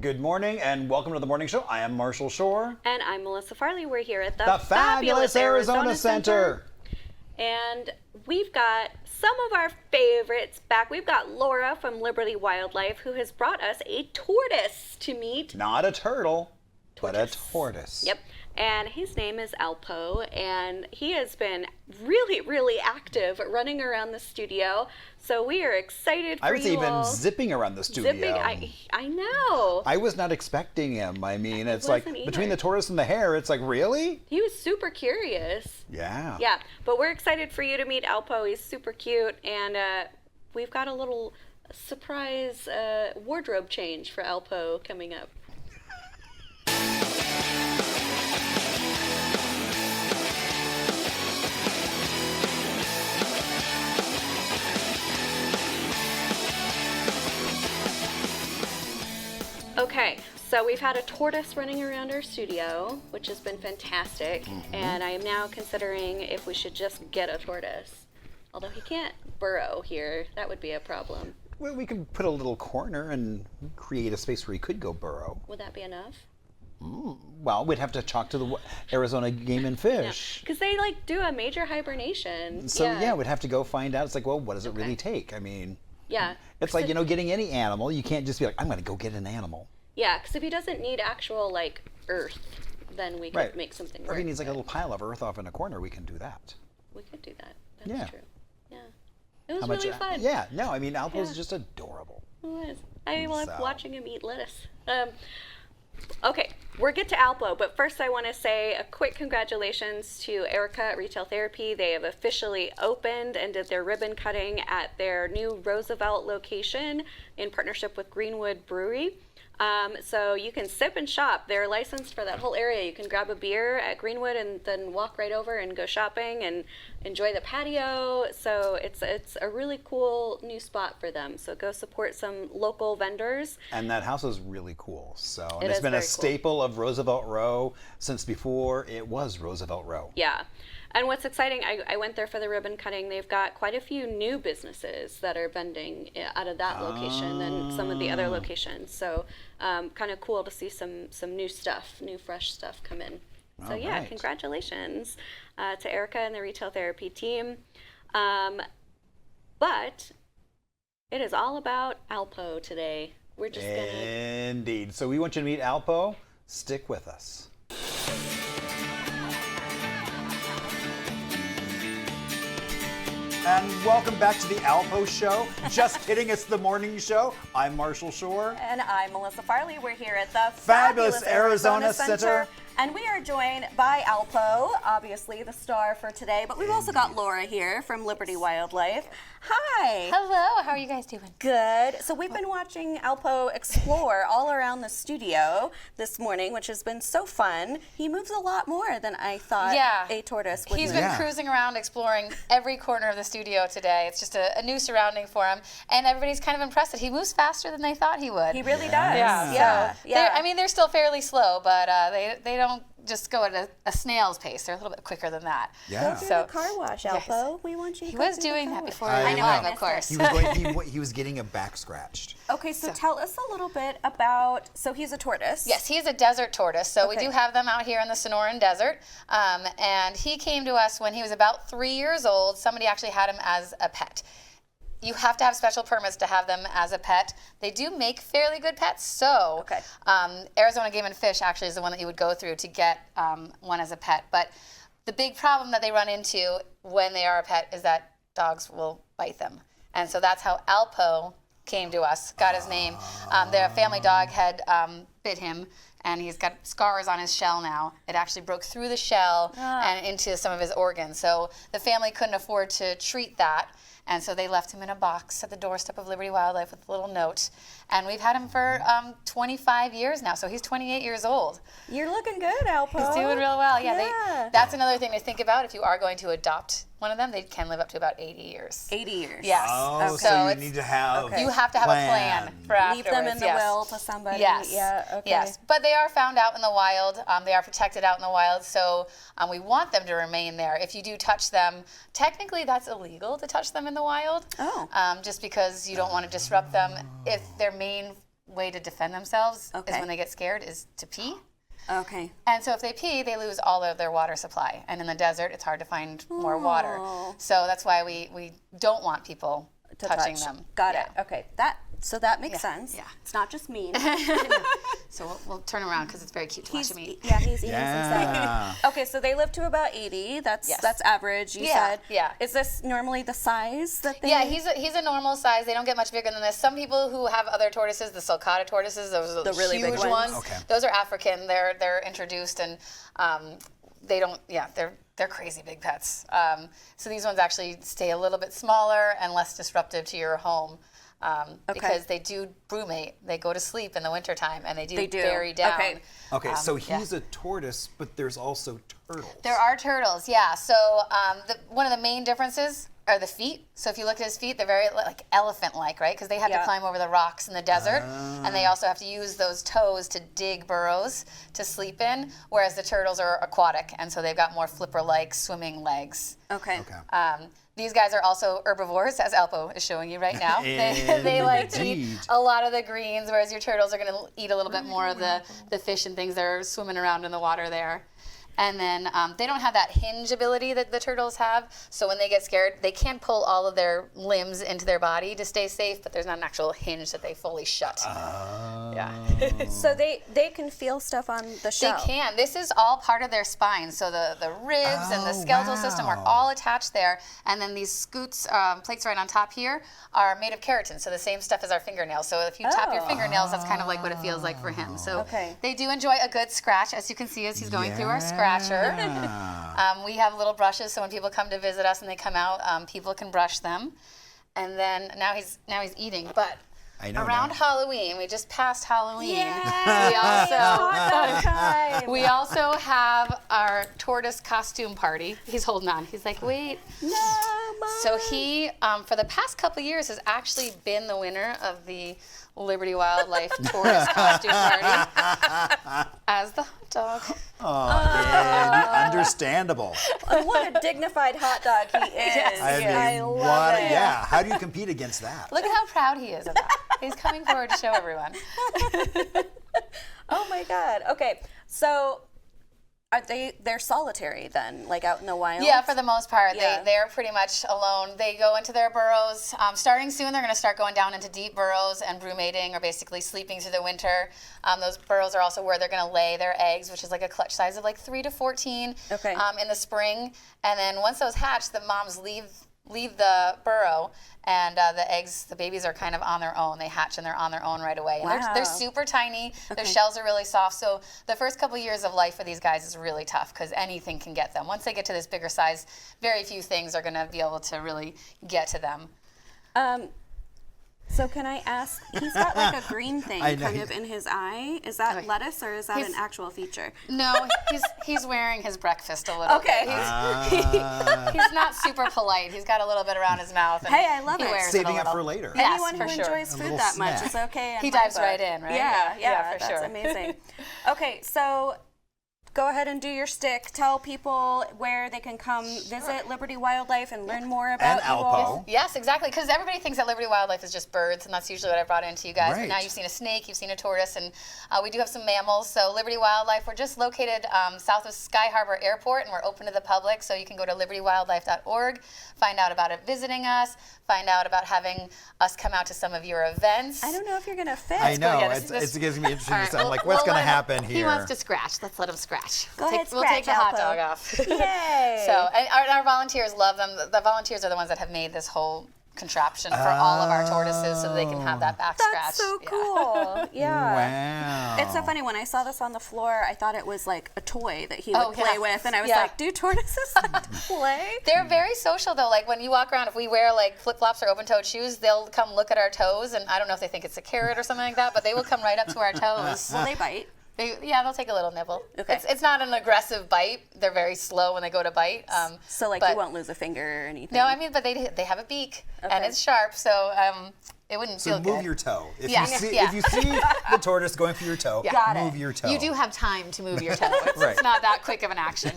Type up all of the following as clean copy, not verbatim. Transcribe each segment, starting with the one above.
Good morning and welcome to the morning show. I am Marshall Shore. And I'm Melissa Farley. We're here at the fabulous Arizona Center. And we've got some of our favorites back. We've got Laura from Liberty Wildlife who has brought us a tortoise to meet. Not a turtle, but a Tortoise. tortoise. Yep. And his name is Alpo, and he has been really active running around the studio. So we are excited for you I was even all. zipping around the studio. I know. I was not expecting him. I mean, it's wasn't like either. between the tortoise and the hare, it's like, really? He was super curious. Yeah. Yeah, but we're excited for you to meet Alpo. He's super cute, and we've got a little surprise wardrobe change for Alpo coming up. Okay, so we've had a tortoise running around our studio, which has been fantastic, and I am now considering if we should just get a tortoise. Although he can't burrow here, that would be a problem. Well, we could put a little corner and create a space where he could go burrow. Would that be enough? Well, we'd have to talk to the Arizona Game and Fish. Because they do a major hibernation. So yeah, we'd have to go find out. It's like, well, what does it really take? I mean, yeah. it's like, getting any animal. You can't just be like, I'm going to go get an animal. Yeah, because if he doesn't need actual earth, then we could make something work. Or if he needs a little pile of earth off in a corner, we can do that. We could do that. That's true. Yeah. It was How much, really fun. Yeah, no, I mean, Alpo's just adorable. It was. I love watching him eat lettuce. Okay, we'll get to Alpo, but first I want to say a quick congratulations to Erica at Retail Therapy. They have officially opened and did their ribbon cutting at their new Roosevelt location in partnership with Greenwood Brewery. So you can sip and shop. They're licensed for that whole area. You can grab a beer at Greenwood and then walk right over and go shopping and enjoy the patio. So it's a really cool new spot for them. So go support some local vendors. And that house is really cool. So It it's is been a very cool. staple of Roosevelt Row since before it was Roosevelt Row. Yeah. And what's exciting, I went there for the ribbon cutting. They've got quite a few new businesses that are vending out of that location than some of the other locations. So kind of cool to see some new stuff, new fresh stuff come in. So yeah, congratulations to Erica and the Retail Therapy team. But it is all about Alpo today. We're just gonna... Indeed. So we want you to meet Alpo. Stick with us. And welcome back to the Alpo Show. Just kidding, it's the morning show. I'm Marshall Shore. And I'm Melissa Farley. We're here at the Fabulous Arizona Center. And we are joined by Alpo, obviously the star for today, but we've also got Laura here from Liberty Wildlife. Hi. Hello, how are you guys doing? Good. So we've been watching Alpo explore all around the studio this morning, which has been so fun. He moves a lot more than I thought a tortoise would He's move. been cruising around exploring every corner of the studio today. It's just a new surrounding for him, and everybody's kind of impressed that he moves faster than they thought he would. He really does. Yeah. Yeah. I mean, they're still fairly slow, but they don't just go at a snail's pace. They're a little bit quicker than that. Yeah. Go through the car wash, Alpo. We want you to He go was through the doing car that wash. before I I knew know. him, of course. He was getting a back scratched. Okay, so tell us a little bit about, so he's a tortoise. Yes, he's a desert tortoise, so we do have them out here in the Sonoran Desert. And he came to us when he was about 3 years old. Somebody actually had him as a pet. You have to have special permits to have them as a pet. They do make fairly good pets, so Arizona Game and Fish actually is the one that you would go through to get one as a pet. But the big problem that they run into when they are a pet is that dogs will bite them. And so that's how Alpo came to us, got his name. Their family dog had bit him, and he's got scars on his shell now. It actually broke through the shell and into some of his organs. So the family couldn't afford to treat that. And so they left him in a box at the doorstep of Liberty Wildlife with a little note. And we've had him for 25 years now, so he's 28 years old. You're looking good, Alpo. He's doing real well. Yeah. That's another thing to think about if you are going to adopt one of them. They can live up to about 80 years. 80 years. Yes. Oh, Okay. so you it's- need to have You have to have a plan for Leave them in afterwards, the yes. will to somebody. Yes. Yeah, okay. Yes. But they are found out in the wild. They are protected out in the wild, so we want them to remain there. If you do touch them, technically that's illegal to touch them in the wild. Oh. Just because you don't want to disrupt them. If their main way to defend themselves is Okay. when they get scared is to pee. Okay. And so if they pee, they lose all of their water supply. And in the desert, it's hard to find more water. Oh. So that's why we don't want people To touching touch. them. Got Yeah. it. Okay. That makes sense. Yeah. It's not just mean. So we'll turn around because it's very cute to watch him eat. He's eating Yeah. some stuff. Okay, so they live to about 80. That's average, you said. Yeah. Is this normally the size that they Yeah, he's a normal size. They don't get much bigger than this. Some people who have other tortoises, the sulcata tortoises, those are The really huge big ones. Okay. Those are African. They're introduced and they don't. Yeah, they're crazy big pets. So these ones actually stay a little bit smaller and less disruptive to your home. Because they do brumate. They go to sleep in the wintertime and they do bury down. Okay. Okay, so he's a tortoise, but there's also turtles. There are turtles, yeah. So one of the main differences are the feet. So if you look at his feet, they're very like elephant-like, right? Because they have to climb over the rocks in the desert, and they also have to use those toes to dig burrows to sleep in, whereas the turtles are aquatic, and so they've got more flipper-like swimming legs. Okay. These guys are also herbivores, as Alpo is showing you right now. They like to eat Indeed. a lot of the greens, whereas your turtles are going to eat a little bit more of the fish and things that are swimming around in the water there. And then they don't have that hinge ability that the turtles have. So when they get scared, they can pull all of their limbs into their body to stay safe, but there's not an actual hinge that they fully shut. Yeah. So they can feel stuff on the shell. They can. This is all part of their spine. So the ribs and the skeletal system are all attached there. And then these scoots, plates right on top here, are made of keratin. So the same stuff as our fingernails. So if you tap your fingernails, that's kind of like what it feels like for him. So they do enjoy a good scratch, as you can see as he's going through our scratcher. We have little brushes, so when people come to visit us and they come out, people can brush them. And then now he's eating. But I know around now. Halloween, we just passed Halloween. Time. We also have our tortoise costume party. He's holding on. He's like, wait. No, Mom. So he, for the past couple years, has actually been the winner of the Liberty Wildlife Tortoise Costume Party as the hot dog. Oh, understandable. What a dignified hot dog he is. I love it. Yeah, how do you compete against that? Look at how proud he is of that. He's coming forward to show everyone. Oh my God. Okay, so they're solitary then, like out in the wild? Yeah, for the most part. Yeah. They're pretty much alone. They go into their burrows. Starting soon, they're going to start going down into deep burrows and brumating, or basically sleeping through the winter. Those burrows are also where they're going to lay their eggs, which is like a clutch size of like 3 to 14 in the spring. And then once those hatch, the moms leave the burrow, and the babies are kind of on their own. They hatch and they're on their own right away. And they're super tiny. Their shells are really soft. So the first couple years of life for these guys is really tough because anything can get them. Once they get to this bigger size, very few things are going to be able to really get to them. So can I ask, he's got like a green thing I know. kind of in his eye. Is that lettuce or is that an actual feature? No, he's wearing his breakfast a little bit. He's not super polite. He's got a little bit around his mouth. And Hey, I love he it. wears Saving a it for little. later. Yes, Anyone for who sure. enjoys A food little that much snack. is okay. He dives right in, right? Yeah, for that's sure. amazing. Okay, so go ahead and do your stick. Tell people where they can come visit Liberty Wildlife and learn more about And you all. Alpo. Yes, exactly. Because everybody thinks that Liberty Wildlife is just birds, and that's usually what I brought into you guys. Right. But now you've seen a snake, you've seen a tortoise, and we do have some mammals. So Liberty Wildlife, we're just located south of Sky Harbor Airport, and we're open to the public. So you can go to libertywildlife.org, find out about it visiting us, find out about having us come out to some of your events. I don't know if you're gonna fit. I know, Yeah, it's this- going to be interesting. All right, I'm like, what's going to happen here? He wants to scratch. Let's let him scratch. Go ahead, We'll take the hot Alpo. dog off. Yay! So, and our volunteers love them. The volunteers are the ones that have made this whole contraption for all of our tortoises so that they can have that back scratch. That's so cool. Yeah. Wow. It's so funny, when I saw this on the floor, I thought it was like a toy that he would play with, and I was like, do tortoises like to play? They're very social though. Like when you walk around, if we wear like flip-flops or open-toed shoes, they'll come look at our toes, and I don't know if they think it's a carrot or something like that, but they will come right up to our toes. Will they bite? They'll take a little nibble. Okay. It's not an aggressive bite. They're very slow when they go to bite. So like but- you won't lose a finger or anything? No, I mean, but they have a beak, and Okay. it's sharp, so It wouldn't So feel good. move your toe. If Yeah. if you see the tortoise going for your toe, move your toe. You do have time to move your toe. Right. It's not that quick of an action.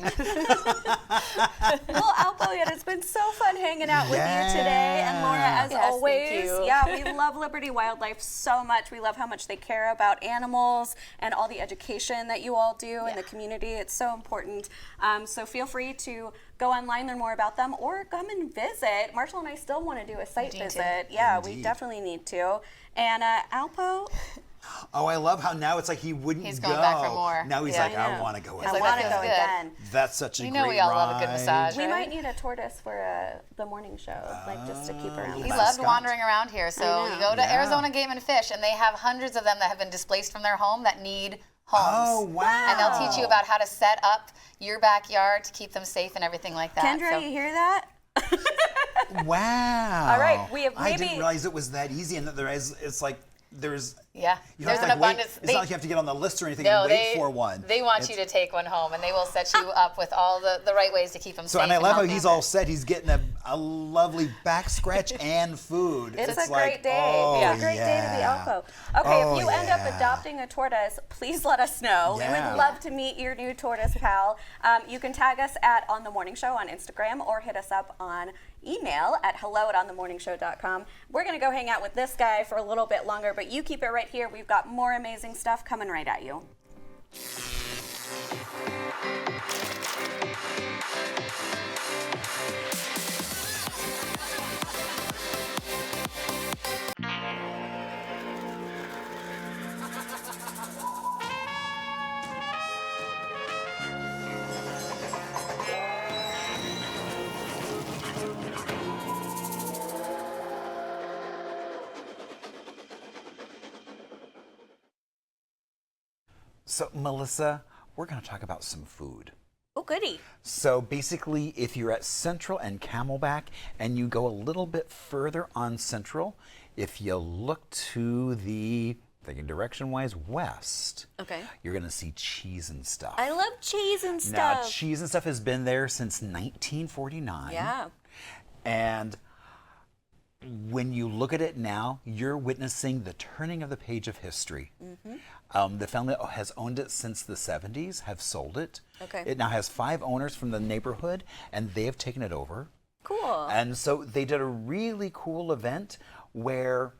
Well, Alpo, it's been so fun hanging out with you today. And Laura, as Yes, thank always, you. we love Liberty Wildlife so much. We love how much they care about animals and all the education that you all do in the community. It's so important. So feel free to go online, learn more about them, or come and visit. Marshall and I still want to do a site visit. Yeah, we definitely need to. And Alpo. Oh, I love how now it's like he wouldn't He's go. going back for more. Now he's Yeah, like, I want to go I again. want to feels go good. again. That's such a You great know we all love a good ride. massage. We right? might need a tortoise for the morning show, just to keep around. He Mascot. loves wandering around here. So I know. you go to Yeah. Arizona Game and Fish, and they have hundreds of them that have been displaced from their home that need homes. Oh, wow. And they'll teach you about how to set up your backyard to keep them safe and everything like that. Kendra, So- you hear that? Wow. All right, we have I didn't maybe- realize it was that easy, and that it's like there's. Yeah, You there's have an to, like, wait. abundance. It's not like you have to get on the list or anything No, and wait for one. They want you to take one home, and they will set you up with all the right ways to keep them So, safe. and I love how healthy. he's all set. He's getting a lovely back scratch and food. It's a like, great day. Oh, It's a great day to be Alpo. Okay, Oh, if you end up yeah. adopting a tortoise, please let us know. We Yeah. would love to meet your new tortoise pal. You can tag us at On The Morning Show on Instagram or hit us up on email at hello@onthemorningshow.com. We're going to go hang out with this guy for a little bit longer, but you keep it right here. We've got more amazing stuff coming right at you. So, Melissa, we're going to talk about some food. Oh, goody. So basically, if you're at Central and Camelback and you go a little bit further on Central, if you look to the, thinking direction-wise, west, you're going to see Cheese and Stuff. I love cheese and Now, stuff. Cheese and Stuff has been there since 1949. Yeah. And when you look at it now, you're witnessing the turning of the page of history. The family has owned it since the 70s, have sold it. Okay. It now has 5 owners from the neighborhood, and they have taken it over. Cool. And so they did a really cool event where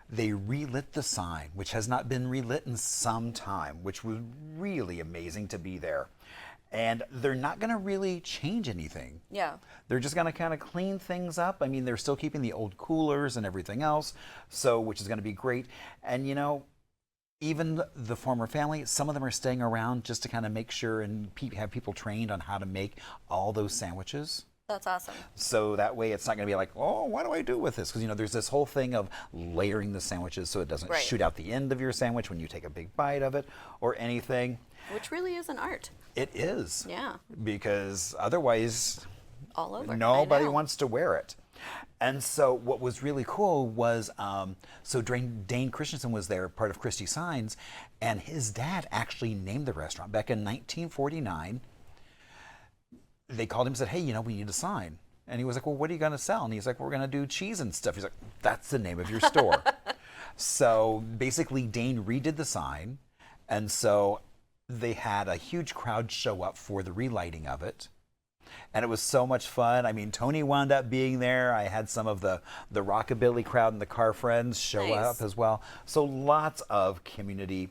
they relit the sign, which has not been relit in some time, which was really amazing to be there. And they're not going to really change anything. Yeah. They're just going to kind of clean things up. I mean, they're still keeping the old coolers and everything else, so which is going to be great. And, you know, even the former family, some of them are staying around just to kind of make sure and have people trained on how to make all those sandwiches. That's awesome. So that way it's not going to be like, oh, what do I do with this? Because, you know, there's this whole thing of layering the sandwiches so it doesn't Right. shoot out the end of your sandwich when you take a big bite of it or anything. Which really is an art. It is. Yeah. Because otherwise, All over. nobody I know. wants to wear it. And so what was really cool was, so Dane Christensen was there, part of Christie Signs, and his dad actually named the restaurant back in 1949. They called him and said, hey, you know, we need a sign. And he was like, well, what are you going to sell? And he's like, we're going to do cheese and stuff. He's like, that's the name of your store. So basically, Dane redid the sign. And so they had a huge crowd show up for the relighting of it. And it was so much fun. I mean, Tony wound up being there. I had some of the rockabilly crowd and the car friends show Nice. up as well. So lots of community.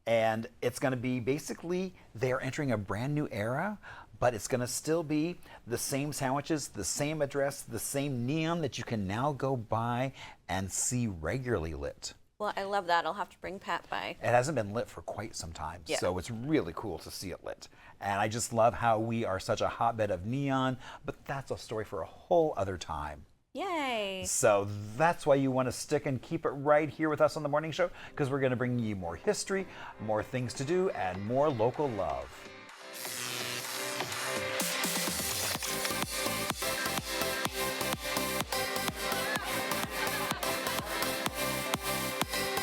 And it's going to be basically, they're entering a brand new era, but it's going to still be the same sandwiches, the same address, the same neon that you can now go by and see regularly lit. Well, I love that. I'll have to bring Pat by. It hasn't been lit for quite some time, Yeah. so it's really cool to see it lit. And I just love how we are such a hotbed of neon, but that's a story for a whole other time. Yay. So that's why you want to stick and keep it right here with us on The Morning Show, because we're going to bring you more history, more things to do, and more local love.